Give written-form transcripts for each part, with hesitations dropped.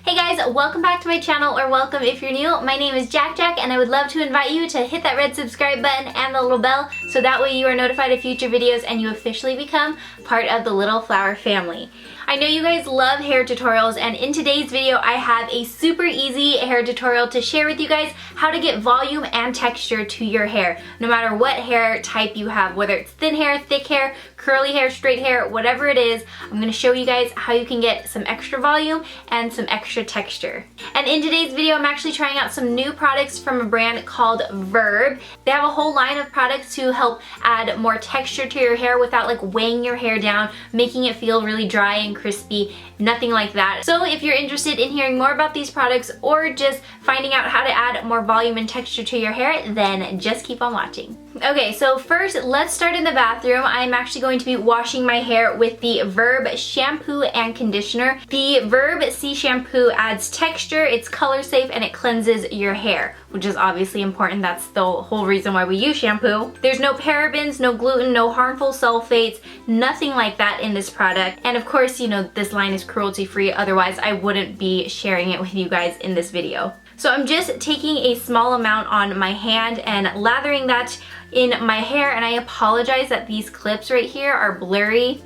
Hey guys, welcome back to my channel, or welcome if you're new. My name is JaaackJack and I would love to invite you to hit that red subscribe button and the little bell so that way you are notified of future videos and you officially become part of the Little Flower family. I know you guys love hair tutorials, and in today's video I have a super easy hair tutorial to share with you guys how to get volume and texture to your hair. No matter what hair type you have, whether it's thin hair, thick hair, curly hair, straight hair, whatever it is, I'm going to show you guys how you can get some extra volume and some extra texture. And in today's video I'm actually trying out some new products from a brand called Verb. They have a whole line of products to help add more texture to your hair without like weighing your hair down, making it feel really dry and crispy, nothing like that. So if you're interested in hearing more about these products or just finding out how to add more volume and texture to your hair, then just keep on watching. Okay, so first let's start in the bathroom. I'm actually going to be washing my hair with the Verb shampoo and conditioner. The Verb C shampoo adds texture, it's color safe, and it cleanses your hair, which is obviously important. That's the whole reason why we use shampoo. There's no parabens, no gluten, no harmful sulfates, nothing like that in this product. And of course, you know, this line is cruelty free, otherwise I wouldn't be sharing it with you guys in this video. So I'm just taking a small amount on my hand and lathering that in my hair, and I apologize that these clips right here are blurry.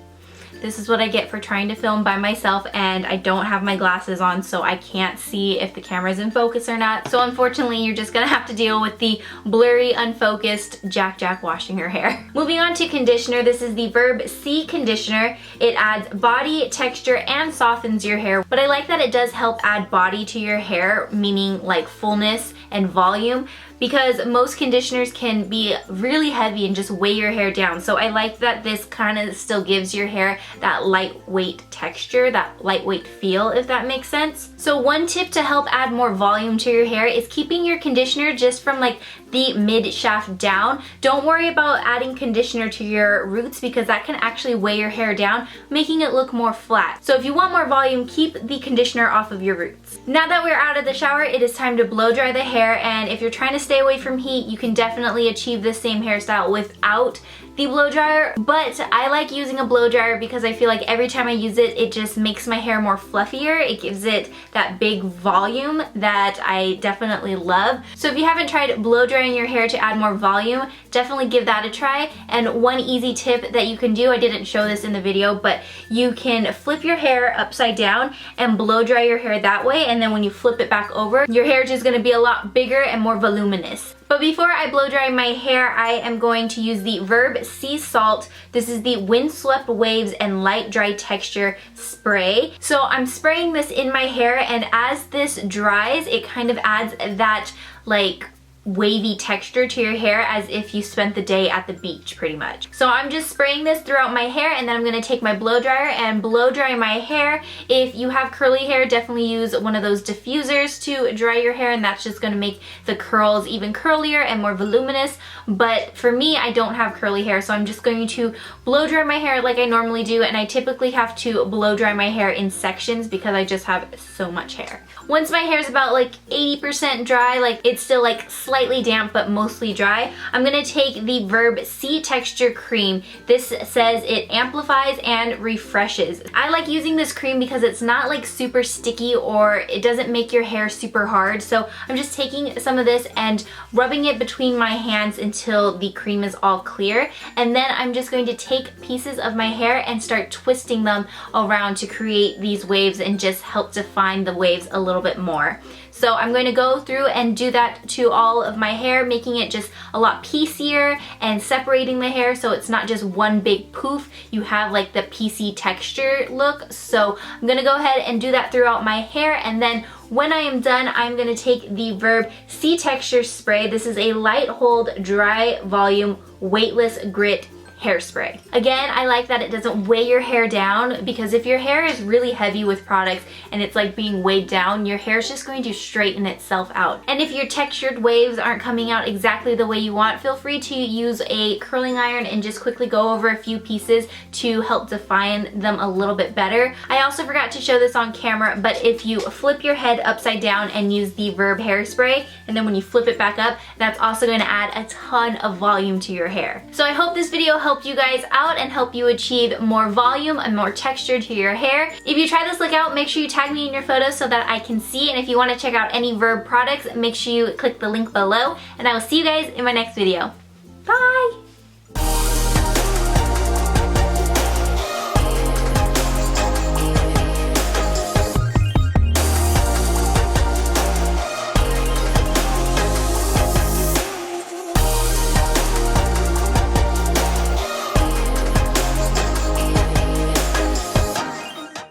This is what I get for trying to film by myself, and I don't have my glasses on, so I can't see if the camera's in focus or not. So unfortunately, you're just gonna have to deal with the blurry, unfocused JaaackJack washing her hair. Moving on to conditioner, this is the Verb C conditioner. It adds body, texture, and softens your hair, but I like that it does help add body to your hair, meaning like fullness and volume, because most conditioners can be really heavy and just weigh your hair down. So I like that this kind of still gives your hair that lightweight texture, that lightweight feel, if that makes sense. So one tip to help add more volume to your hair is keeping your conditioner just from like the mid shaft down. Don't worry about adding conditioner to your roots because that can actually weigh your hair down, making it look more flat. So if you want more volume, keep the conditioner off of your roots. Now that we're out of the shower, it is time to blow dry the hair, and if you're trying to stay away from heat, you can definitely achieve the same hairstyle without the blow dryer, but I like using a blow dryer because I feel like every time I use it, it just makes my hair more fluffier. It gives it that big volume that I definitely love. So if you haven't tried blow drying your hair to add more volume, definitely give that a try. And one easy tip that you can do, I didn't show this in the video, but you can flip your hair upside down and blow dry your hair that way, and then when you flip it back over, your hair is just gonna be a lot bigger and more voluminous. But before I blow dry my hair, I am going to use the Verb Sea Salt. This is the Windswept Waves and Light Dry Texture Spray. So I'm spraying this in my hair, and as this dries, it kind of adds that like wavy texture to your hair as if you spent the day at the beach pretty much. So I'm just spraying this throughout my hair, and then I'm going to take my blow dryer and blow dry my hair. If you have curly hair, definitely use one of those diffusers to dry your hair, and that's just going to make the curls even curlier and more voluminous. But for me, I don't have curly hair, so I'm just going to blow dry my hair like I normally do, and I typically have to blow dry my hair in sections because I just have so much hair. Once my hair is about like 80% dry, like it's still like slightly damp but mostly dry, I'm gonna take the Verb C Texture Cream. This says it amplifies and refreshes. I like using this cream because it's not like super sticky or it doesn't make your hair super hard. So I'm just taking some of this and rubbing it between my hands until the cream is all clear. And then I'm just going to take pieces of my hair and start twisting them around to create these waves and just help define the waves a little bit more. So I'm going to go through and do that to all of my hair, making it just a lot piecier and separating the hair so it's not just one big poof. You have like the piecey texture look. So I'm going to go ahead and do that throughout my hair, and then when I am done, I'm going to take the Verb C Texture Spray. This is a light hold, dry volume, weightless grit hairspray. Again, I like that it doesn't weigh your hair down, because if your hair is really heavy with products and it's like being weighed down, your hair is just going to straighten itself out. And if your textured waves aren't coming out exactly the way you want, feel free to use a curling iron and just quickly go over a few pieces to help define them a little bit better. I also forgot to show this on camera, but if you flip your head upside down and use the Verb hairspray, and then when you flip it back up, that's also going to add a ton of volume to your hair. So I hope this video helped help you guys out and help you achieve more volume and more texture to your hair. If you try this look out, make sure you tag me in your photos so that I can see, and if you want to check out any Verb products, make sure you click the link below, and I will see you guys in my next video. Bye!